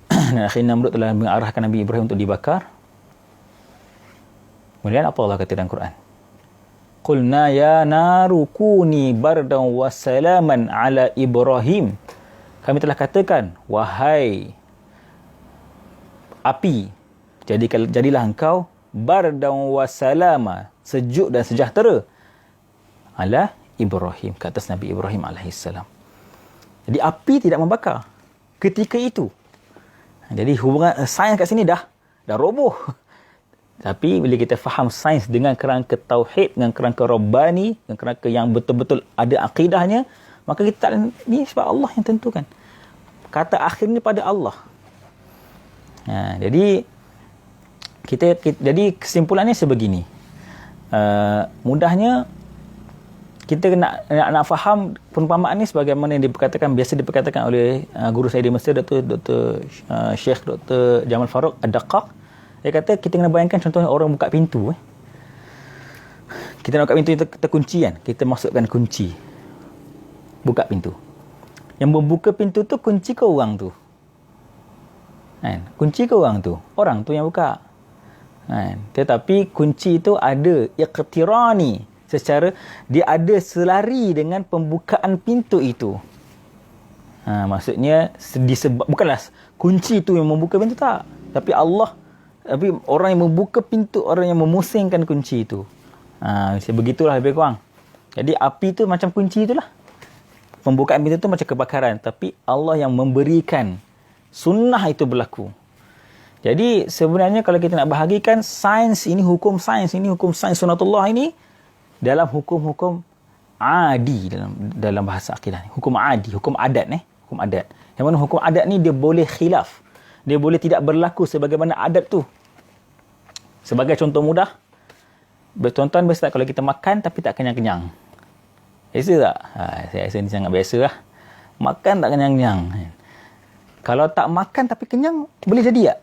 dan akhirnya Namrud telah mengarahkan Nabi Ibrahim untuk dibakar. Kemudian apa Allah kata dalam Quran? Qulna ya naru kuni bardan wa salaman ala Ibrahim. Kami telah katakan, wahai api, jadilah engkau bardan wa salama, sejuk dan sejahtera, ala Ibrahim, ke atas Nabi Ibrahim alaihissalam. Jadi api tidak membakar ketika itu. Jadi hubungan sains kat sini dah roboh. Tapi bila kita faham sains dengan kerangka tauhid, dengan kerangka rabbani, dengan kerangka yang betul-betul ada akidahnya, maka kita ni sebab Allah yang tentukan. Kata akhir ni pada Allah. Jadi jadi kesimpulannya sebegini. Mudahnya kita nak faham perumpamaan ni sebagaimana yang biasa diperkatakan oleh guru saya di Mesir, Dr. Sheikh Dr. Jamal Farouk Ad-Daqqaq. Dia kata kita kena bayangkan contohnya orang buka pintu. Kita nak buka pintu terkunci kan. Kita masukkan kunci. Buka pintu. Yang membuka pintu tu kunci ke orang tu? Kan? Kunci ke orang tu? Orang tu yang buka. Kan? Tetapi kunci itu ada iqtirani. Secara dia ada selari dengan pembukaan pintu itu. Maksudnya bukanlah kunci tu yang membuka pintu, tak. Tapi orang yang membuka pintu, orang yang memusingkan kunci itu. Begitulah lebih kurang. Jadi api tu macam kunci itulah. Pembukaan pintu tu macam kebakaran. Tapi Allah yang memberikan sunnah itu berlaku. Jadi sebenarnya kalau kita nak bahagikan sains ini, hukum sains sunatullah ini, dalam hukum-hukum adi, dalam bahasa akidah ni. Hukum adi, hukum adat. Hukum adat. Yang mana hukum adat ni dia boleh khilaf. Dia boleh tidak berlaku sebagaimana adat tu. Sebagai contoh mudah, tuan-tuan biasa tak kalau kita makan tapi tak kenyang-kenyang? Biasa tak? Saya rasa ni sangat biasa lah. Makan tak kenyang-kenyang. Kalau tak makan tapi kenyang, boleh jadi tak?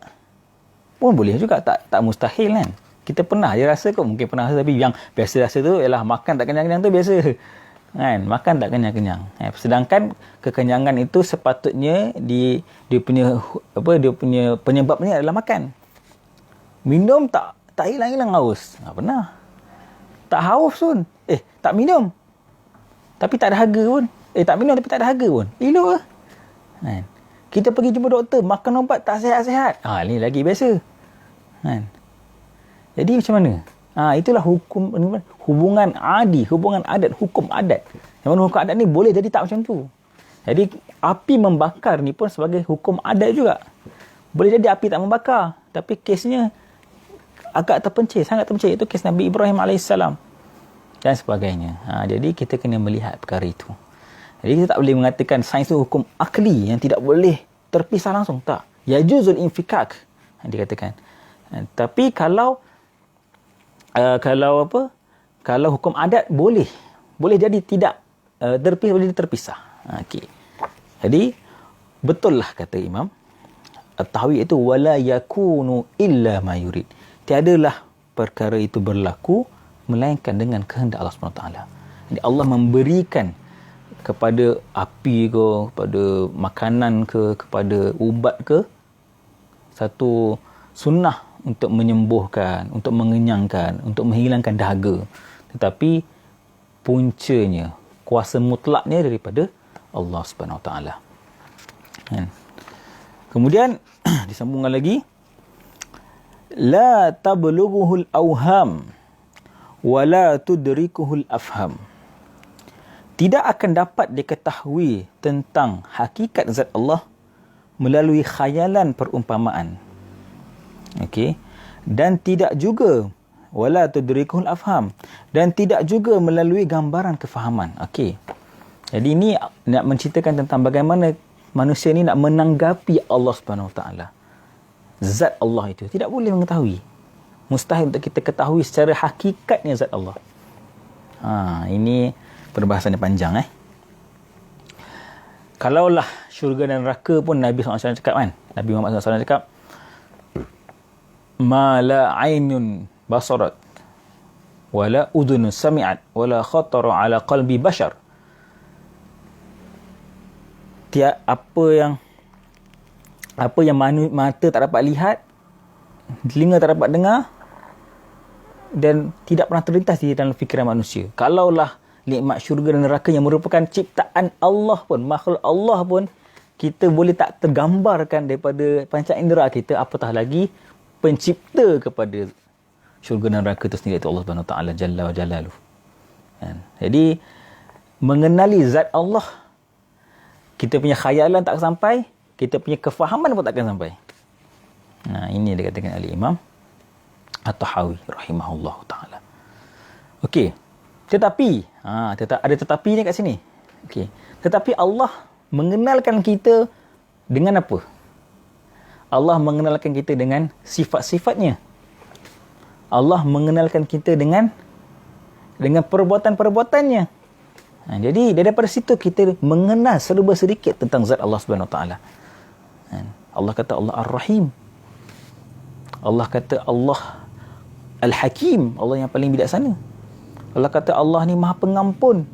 Pun boleh juga, tak mustahil kan? Kita pernah je rasa kot, mungkin pernah rasa, tapi yang biasa rasa tu ialah makan tak kenyang-kenyang tu biasa. Kan? Makan tak kenyang-kenyang. Sedangkan kekenyangan itu sepatutnya dia punya penyebabnya adalah makan. Minum tak hilang-hilang haus. Pernah. Tak haus pun. Tak minum. Tapi tak ada harga pun. Tak minum tapi tak ada harga pun. Elok lah. Kan? Kita pergi jumpa doktor, makan ubat tak sihat-sihat. Ni lagi biasa. Kan? Jadi macam mana? Itulah hubungan adi, hubungan adat, hukum adat. Yang mana hukum adat ni boleh jadi tak macam tu. Jadi api membakar ni pun sebagai hukum adat juga. Boleh jadi api tak membakar, tapi kesnya agak terpencil, sangat terpencil. Itu kes Nabi Ibrahim AS dan sebagainya. Jadi kita kena melihat perkara itu. Jadi kita tak boleh mengatakan sains tu hukum akli yang tidak boleh terpisah langsung. Tak. Yajuzul infikak dikatakan. Tapi kalau hukum adat boleh jadi tidak terpisah, boleh terpisah. Okey. Jadi betul lah kata Imam At-Tahawi itu wala yakunu illa ma yurid. Tiadalah perkara itu berlaku melainkan dengan kehendak Allah SWT. Jadi Allah memberikan kepada api ke, kepada makanan ke, kepada ubat ke, satu sunnah untuk menyembuhkan, untuk mengenyangkan, untuk menghilangkan dahaga. Tetapi puncanya, kuasa mutlaknya daripada Allah Subhanahu Wa Taala. Kemudian disambungkan lagi, la tablughuhul awham wa la tudrikuhul afham. Tidak akan dapat diketahui tentang hakikat zat Allah melalui khayalan perumpamaan. Okey. Dan tidak juga wala tudrikuhul afham, dan tidak juga melalui gambaran kefahaman. Okey. Jadi ini nak menceritakan tentang bagaimana manusia ni nak menanggapi Allah Subhanahu Wa Taala. Zat Allah itu tidak boleh mengetahui. Mustahil untuk kita ketahui secara hakikatnya zat Allah. Ini perbahasan yang panjang. Kalaulah syurga dan neraka pun Nabi SAW cakap kan. Nabi Muhammad SAW cakap, ma la aynun basarat wala udhun sami'at wala khatara ala qalbi bashar. Apa yang mata tak dapat lihat, telinga tak dapat dengar, dan tidak pernah terlintas di dalam fikiran manusia. Kalaulah nikmat syurga dan neraka yang merupakan ciptaan Allah pun, makhluk Allah pun, kita boleh tak tergambarkan daripada panca indera kita, apatah lagi pencipta kepada syurga dan neraka itu sendiri, itu Allah Subhanahu Wa Taala Jalla wa Jalaluh. Jadi mengenali zat Allah, kita punya khayalan tak sampai, kita punya kefahaman pun takkan sampai. Ini yang dikatakan oleh Imam At-Tahawi rahimahullah ta'ala. Okey. Tetapi, ada tetapi ni kat sini. Okey. Tetapi Allah mengenalkan kita dengan apa? Allah mengenalkan kita dengan sifat-sifatnya. Allah mengenalkan kita dengan perbuatan-perbuatannya. Jadi daripada situ kita mengenal serba sedikit tentang zat Allah Subhanahu Wa Taala. Allah kata Allah Ar-Rahim. Allah kata Allah Al-Hakim, Allah yang paling bijaksana. Allah kata Allah ni Maha Pengampun.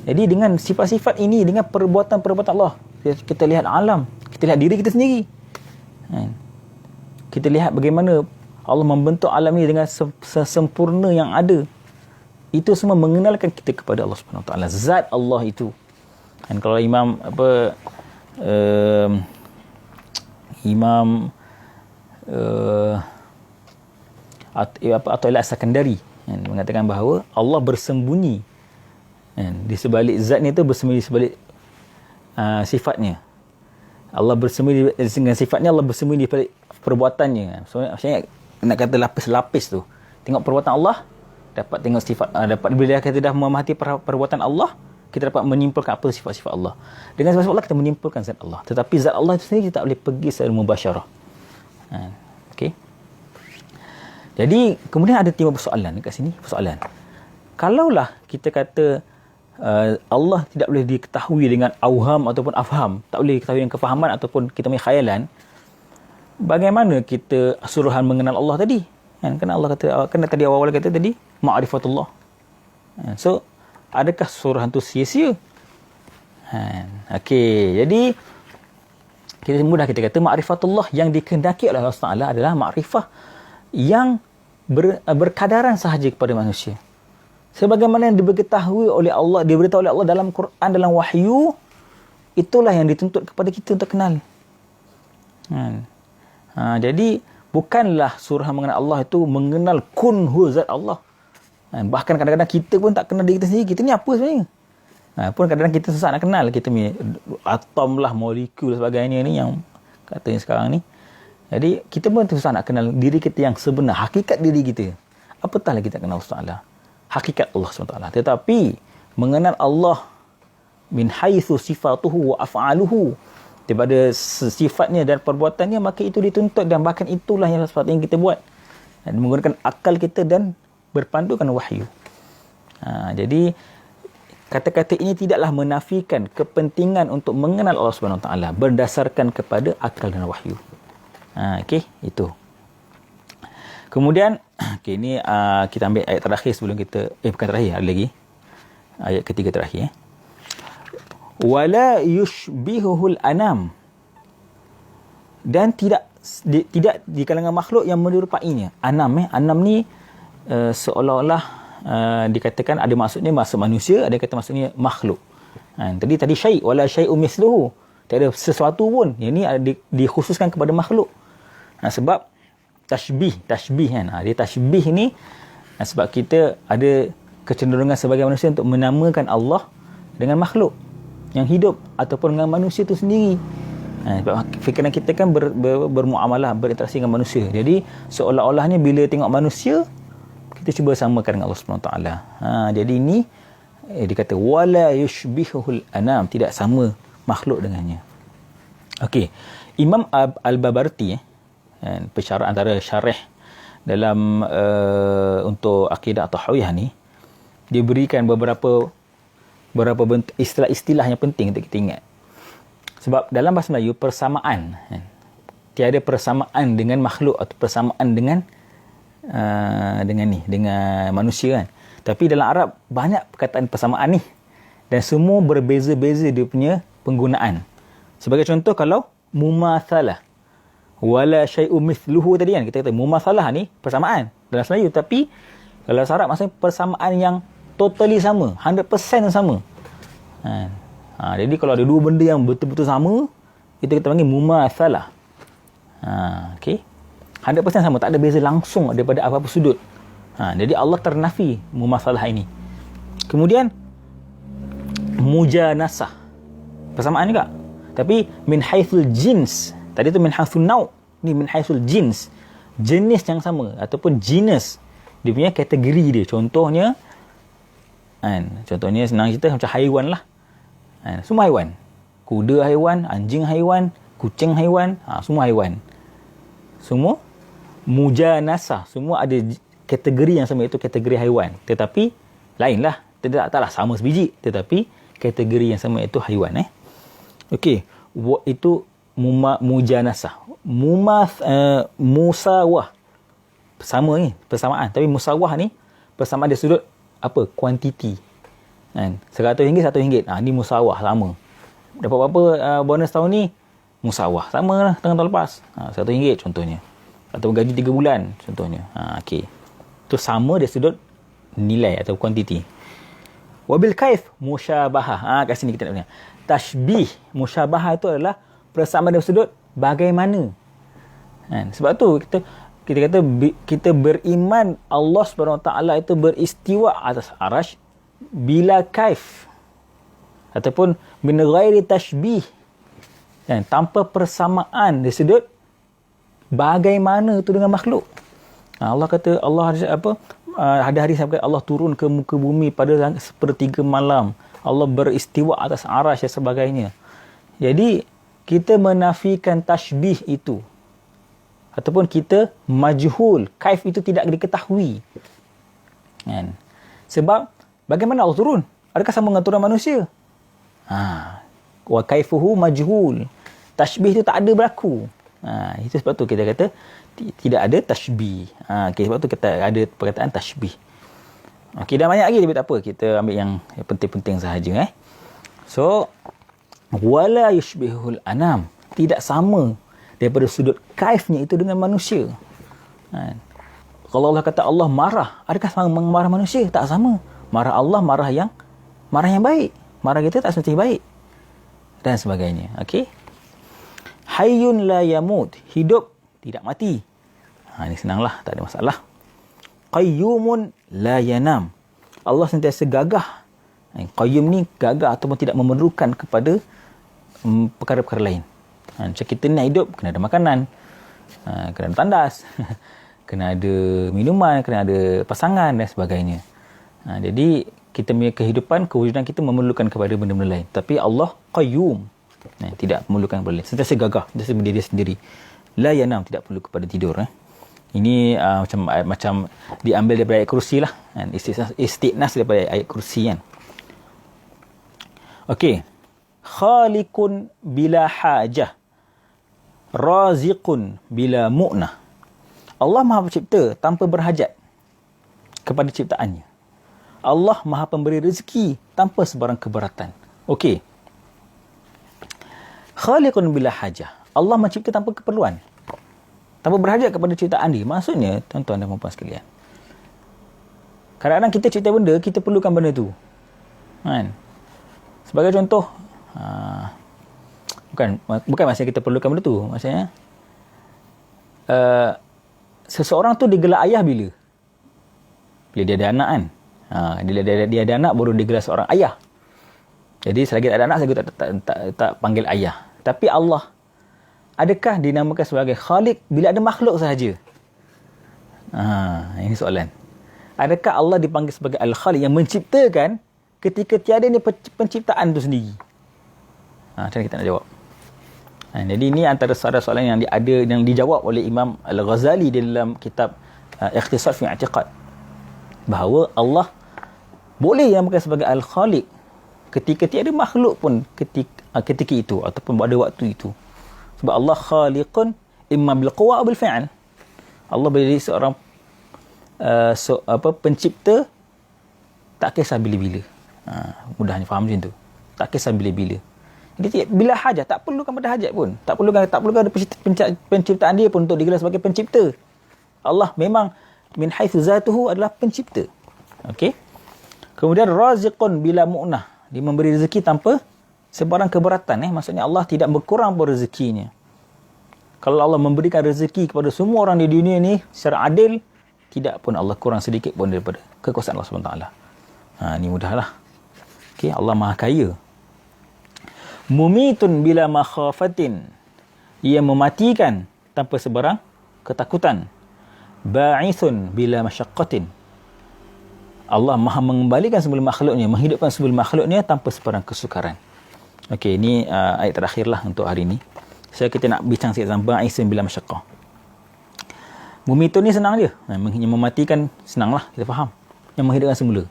Jadi dengan sifat-sifat ini, dengan perbuatan-perbuatan Allah, kita lihat alam, kita lihat diri kita sendiri. Kita lihat bagaimana Allah membentuk alam ini dengan sempurna yang ada. Itu semua mengenalkan kita kepada Allah Subhanahu Wa Taala, zat Allah itu. Dan kalau Imam Athaillah As-Sakandari mengatakan bahawa Allah bersembunyi di sebalik zatnya itu, bersembunyi di sebalik sifatnya. Allah bersembunyi dengan sifatnya, Allah bersembunyi di sebalik perbuatannya. So, maksudnya nak kata lapis-lapis tu. Tengok perbuatan Allah, dapat tengok sifat, dapat bila kita dah memahami perbuatan Allah, kita dapat menyimpulkan apa sifat-sifat Allah. Dengan sifat Allah kita menyimpulkan zat Allah. Tetapi zat Allah itu sendiri kita tak boleh pergi secara mubasyarah. Okey. Jadi kemudian ada timbul persoalan dekat sini, persoalan. Kalaulah kita kata Allah tidak boleh diketahui dengan awham ataupun afham, tak boleh diketahui dengan kefahaman ataupun kita punya khayalan, bagaimana kita suruhan mengenal Allah tadi? Kan Allah kata, kan tadi awal-awal kata tadi ma'rifatullah. So adakah suruhan tu sia-sia? Okey, jadi kita mudah kita kata ma'rifatullah yang dikehendaki oleh Allah Taala adalah makrifah yang berkadaran sahaja kepada manusia. Sebagaimana yang diberitahu oleh Allah dalam Quran, dalam wahyu, itulah yang dituntut kepada kita untuk kenal. Jadi bukanlah surah mengenal Allah itu mengenal kunhu zat Allah. Bahkan kadang-kadang kita pun tak kenal diri kita sendiri. Kita ni apa sebenarnya? Pun kadang-kadang kita susah nak kenal. Kita punya atom lah, molekul dan sebagainya ni yang katanya sekarang ni. Jadi kita pun susah nak kenal diri kita yang sebenar, hakikat diri kita. Apatah lagi kita kenal Allah Taala, hakikat Allah SWT. Tetapi mengenal Allah min haitsu sifatuhu wa af'aluhu, daripada sifatnya dan perbuatannya, maka itu dituntut, dan bahkan itulah yang sepatutnya kita buat, dan menggunakan akal kita dan berpandukan wahyu. Jadi kata-kata ini tidaklah menafikan kepentingan untuk mengenal Allah Subhanahu Wa Taala berdasarkan kepada akal dan wahyu. Okey, itu. Kemudian ini kita ambil ayat terakhir sebelum kita bukan terakhir, ada lagi ayat ketiga terakhir. Wala yushbihuhul anam, dan tidak di kalangan makhluk yang menyerupainya. Anam ni seolah-olah dikatakan ada maksudnya manusia, ada kata maksudnya makhluk. Tadi syai' wala syai'u misluhu, tak ada sesuatu pun. Yang ni dikhususkan kepada makhluk. Sebab tashbih kan. Dia tashbih ni sebab kita ada kecenderungan sebagai manusia untuk menamakan Allah dengan makhluk yang hidup ataupun dengan manusia itu sendiri. Sebab fikiran kita kan bermuamalah, berinteraksi dengan manusia. Jadi seolah-olahnya bila tengok manusia, kita cuba samakan dengan Allah Subhanahu Taala. Jadi ini dikata wala yushbihuhul anam, tidak sama makhluk dengannya. Okey. Imam Al-Babarti pensyarah antara syarah dalam untuk akidah atau hawiyah ni, dia berikan beberapa bentuk istilah-istilah yang penting untuk kita ingat. Sebab dalam bahasa Melayu persamaan, tiada persamaan dengan makhluk atau persamaan dengan manusia kan. Tapi dalam Arab banyak perkataan persamaan ni, dan semua berbeza-beza dia punya penggunaan. Sebagai contoh, kalau mumatsalah wala syai'u mithluhu tadi kan, kita kata mumatsalah ni persamaan dalam Melayu, tapi kalau bahasa Arab maksudnya persamaan yang totally sama, 100% sama. Jadi kalau ada dua benda yang betul-betul sama, itu kita panggil mumatsalah. Okey. 100% sama, tak ada beza langsung daripada apa-apa sudut. Jadi Allah ternafi mumatsalah ini. Kemudian mujanasah, persamaan juga, tapi min haitsul jins. Tadi tu min haitsul nau', ni min haitsul jins, jenis yang sama ataupun genus, dia punya kategori dia. Contohnya senang cerita macam haiwan lah. Semua haiwan, kuda haiwan, anjing haiwan, kucing haiwan, semua haiwan. Semua mujanasah, semua ada kategori yang sama, iaitu kategori haiwan. Tetapi lainlah, taklah sama sebiji, tetapi kategori yang sama iaitu haiwan. Okey, itu mujanasah. Musawah, sama ni, persamaan. Tapi musawah ni persamaan dari sudut apa? Kuantiti. RM100, RM1. Ni musawah, sama. Dapat berapa bonus tahun ni? Musawah, sama lah tahun lepas. RM100 contohnya. Atau gaji 3 bulan contohnya. Okey. Itu sama dari sudut nilai atau kuantiti. Wabil kaif musyabahah. Kat sini kita nak tanya. Tashbih, musyabahah itu adalah persamaan dari sudut bagaimana. Sebab tu kita kata kita beriman Allah Subhanahu Wa Taala itu beristiwa atas arash bila kaif, ataupun min ghairi tashbih, tanpa persamaan dari sudut bagaimana itu dengan makhluk. Allah kata, Allah ada hari sampai Allah turun ke muka bumi pada sepertiga malam. Allah beristiwa atas arash dan sebagainya. Jadi kita menafikan tashbih itu, ataupun kita majhul, kaif itu tidak diketahui. Sebab bagaimana Allah turun? Adakah sama dengan turun manusia? Wa kaifuhu majhul. Tashbih itu tak ada berlaku. Itu sebab tu kita kata tidak ada tashbih. Sebab tu kita ada perkataan tashbih. Okey, dah banyak lagi, tapi tak apa, kita ambil yang penting-penting sahaja. So wala yushbihul anam, tidak sama daripada sudut kaifnya itu dengan manusia. Kalau Allah kata Allah marah, adakah sama dengan marah manusia? Tak sama. Marah Allah marah yang baik. Marah kita tak semestinya baik, dan sebagainya. Okey. Hayyun la yamut, hidup tidak mati. Ini senanglah, tak ada masalah. Qayyumun la yanam. Allah sentiasa gagah. Qayyum ni gagah ataupun tidak memerlukan kepada perkara-perkara lain. Macam kita ni nak hidup, kena ada makanan, kena ada tandas, kena ada minuman, kena ada pasangan dan sebagainya. Jadi kita punya kehidupan, kewujudan kita memerlukan kepada benda-benda lain. Tapi Allah qayyum, tidak memerlukan kepada lain. Sentiasa gagah, sentiasa berdiri sendiri. La yanam, tidak perlu kepada tidur. Ini macam diambil daripada ayat kursi lah. Istiqnas daripada ayat kursi kan. Okey. Khaliqun bila hajah. Raziqun bila mu'nah. Allah Maha Pencipta tanpa berhajat kepada ciptaannya. Allah Maha Pemberi rezeki tanpa sebarang keberatan. Okey. Khaliqun bila hajah. Allah mencipta tanpa keperluan. Tanpa berhajat kepada ciptaan dia. Maksudnya, tuan-tuan dan puan-puan sekalian, kadang-kadang kita cipta benda, kita perlukan benda tu. Kan? Sebagai contoh, bukan maksudnya kita perlukan benda tu. Maksudnya, seseorang tu digelar ayah bila? Bila dia ada anak kan? Dia ada anak, baru digelar seorang ayah. Jadi, selagi tak ada anak, saya tak panggil ayah. Tapi Allah, adakah dinamakan sebagai Khaliq bila ada makhluk sahaja? Ini soalan. Adakah Allah dipanggil sebagai Al-Khaliq yang menciptakan ketika tiada ni penciptaan tu sendiri? Macam mana kita nak jawab? Jadi ini antara soalan yang dijawab oleh Imam Al-Ghazali dalam kitab Ikhtisar fi I'tiqad, bahawa Allah boleh dinamakan sebagai Al-Khaliq ketika tiada makhluk pun ketika itu ataupun pada waktu itu. Sebab Allah khaliqun imma bil quwa atau bil fi'al. Allah menjadi seorang pencipta tak kisah bila-bila. Mudahnya faham macam tu. Tak kisah bila-bila. Jadi bila hajat, tak perlukan pada hajat pun. Tak perlukan ada penciptaan dia pun untuk digelar sebagai pencipta. Allah memang min haitsu zatuhu adalah pencipta. Okey. Kemudian raziqun bila mu'nah. Dia memberi rezeki tanpa sebarang keberatan. Maksudnya Allah tidak berkurang pada rezekinya. Kalau Allah memberikan rezeki kepada semua orang di dunia ni secara adil, tidak pun Allah kurang sedikit pun daripada kekuasaan Allah SWT. Ni mudahlah. Okay, Allah Maha Kaya. Mumitun bila makhafatin. Ia mematikan tanpa sebarang ketakutan. Ba'ithun bila masyaqqatin. Allah Maha mengembalikan semula makhluknya, menghidupkan semula makhluknya tanpa sebarang kesukaran. Okey, ini ayat terakhirlah untuk hari ini. Kita nak bincang sikit tentang ba'isun bila masyaqqah. Mumitun ni senang je. Yang mematikan senanglah, kita faham. Yang menghidupkan semula.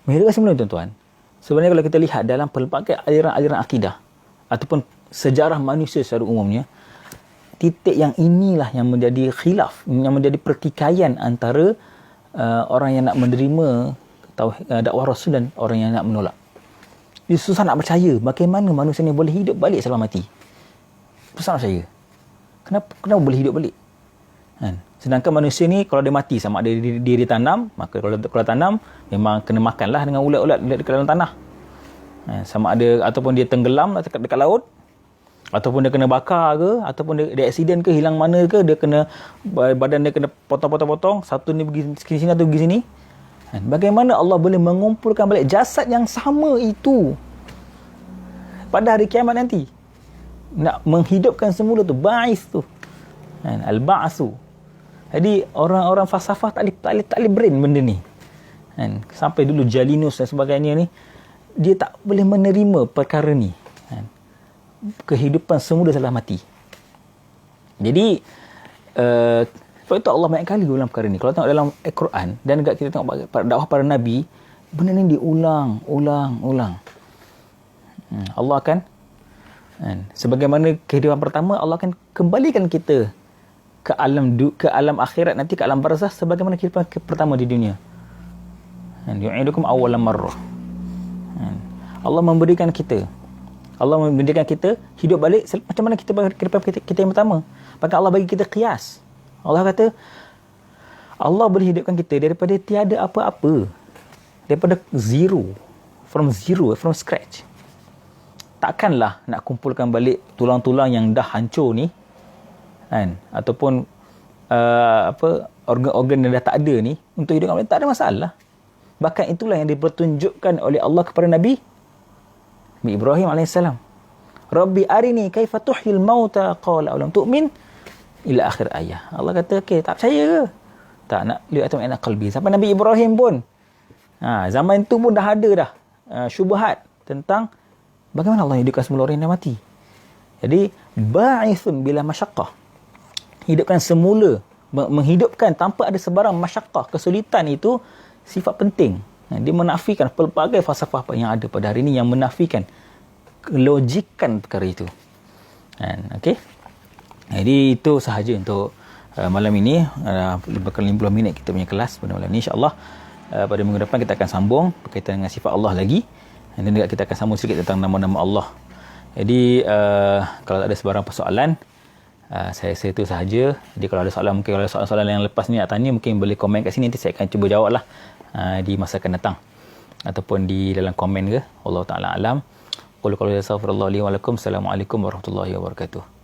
Menghidupkan semula, tuan-tuan. Sebenarnya kalau kita lihat dalam pelbagai aliran-aliran akidah ataupun sejarah manusia secara umumnya, titik yang inilah yang menjadi khilaf, yang menjadi pertikaian antara orang yang nak menerima dakwah Rasul dan orang yang nak menolak. Dia susah nak percaya bagaimana manusia ni boleh hidup balik setelah mati. Susah nak percaya. Kenapa boleh hidup balik? Sedangkan manusia ni kalau dia mati, sama ada dia ditanam, maka kalau tanam memang kena makanlah dengan ulat-ulat dekat dalam tanah. Sama ada ataupun dia tenggelam dekat laut, ataupun dia kena bakar ke, ataupun dia aksiden ke, hilang mana ke, dia kena badan dia kena potong-potong-potong, satu ni pergi sini, satu pergi sini. Bagaimana Allah boleh mengumpulkan balik jasad yang sama itu pada hari kiamat nanti? Nak menghidupkan semula tu, ba'is tu. Al-ba'su. Jadi orang-orang falsafah tak boleh brain benda ni. Sampai dulu Jalinus dan sebagainya ni, dia tak boleh menerima perkara ni. Kehidupan semula setelah mati. Jadi sebab itu Allah banyak kali dalam perkara ni. Kalau tengok dalam Al-Quran dan juga kita tengok dakwah para Nabi, benda ni diulang. Allah akan sebagaimana kehidupan pertama, Allah akan kembalikan kita ke alam akhirat nanti, ke alam barzakh sebagaimana kehidupan pertama di dunia. Yu'idukum awwalan marrah. Allah memberikan kita hidup balik macam mana kehidupan kita yang pertama. Maka Allah bagi kita qiyas. Allah kata Allah boleh hidupkan kita daripada tiada apa-apa, daripada zero, from scratch. Takkanlah nak kumpulkan balik tulang-tulang yang dah hancur ni, ataupun organ-organ yang dah tak ada ni untuk hidup kembali, tak ada masalah. Bahkan itulah yang dipertunjukkan oleh Allah kepada Nabi Ibrahim AS. Rabbi arini kaifa tuhyil mauta qala alam tu'min ila akhir ayat. Allah kata, okey, tak percaya ke? Tak nak lihat atau enak qalbi. Sampai Nabi Ibrahim pun zaman tu pun dah ada dah syubhat tentang bagaimana Allah hidupkan semula orang yang dah mati. Jadi ba'ithun bila masyaqqah, hidupkan semula, menghidupkan tanpa ada sebarang masyaqqah, kesulitan, itu sifat penting. Dia menafikan pelbagai falsafah yang ada pada hari ini yang menafikan logikan perkara itu. Okey. Jadi itu sahaja untuk malam ini. Lebih kurang 50 minit kita punya kelas pada malam ini. InsyaAllah pada minggu depan kita akan sambung berkaitan dengan sifat Allah lagi. Dan juga kita akan sambung sedikit tentang nama-nama Allah. Jadi kalau ada sebarang persoalan, saya rasa itu sahaja. Jadi kalau ada soalan, mungkin kalau ada soalan-soalan yang lepas ni nak tanya, mungkin boleh komen kat sini. Nanti saya akan cuba jawab lah di masa akan datang. Ataupun di dalam komen ke. Wallahu ta'ala alam. Qul qawli astaghfirullah li wa lakum. Assalamualaikum warahmatullahi wabarakatuh.